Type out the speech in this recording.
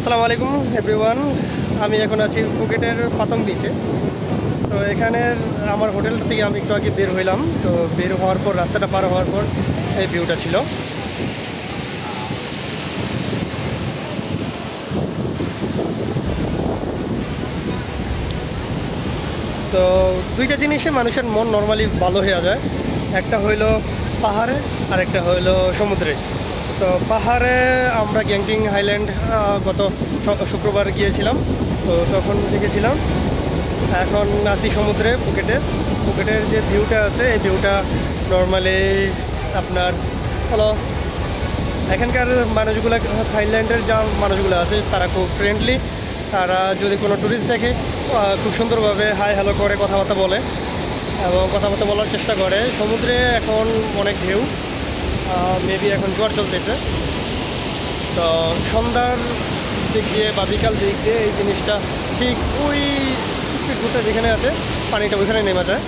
আসসালামু আলাইকুম এভরিওয়ান। আমি এখন আছি ফুকেটের পাতং বিচে। তো এখানের আমার হোটেল থেকে আমি একটু আগে বের হইলাম। তো বের হওয়ার পর রাস্তাটা পার হওয়ার পর এই ভিউটা ছিল। তো দুইটা জিনিসে মানুষের মন নর্মালি ভালো হয়ে যায়। একটা হইলো পাহাড়ে আর একটা হইলো সমুদ্রে। তো পাহাড়ে আমরা গ্যাংটিং হাইল্যান্ড গত শুক্রবার গিয়েছিলাম। তো তখন দেখেছিলাম। এখন আছি সমুদ্রে ফুকেটের যে ভিউটা আছে এই ভিউটা নর্মালি আপনার হলো এখানকার মানুষগুলো, থাইল্যান্ডের যা মানুষগুলো আছে তারা খুব ফ্রেন্ডলি। তারা যদি কোনো ট্যুরিস্ট দেখে খুব সুন্দরভাবে হাই হ্যালো করে কথাবার্তা বলে এবং কথাবার্তা বলার চেষ্টা করে। সমুদ্রে এখন অনেক ঢেউ, মেবি এখন জোয়ার চলতেছে। তো সন্ধ্যার দিক দিয়ে বা বিকাল দিক দিয়ে এই জিনিসটা ঠিক ওই স্পিড বোটটা যেখানে আছে পানিটা ওইখানে নেমে যায়।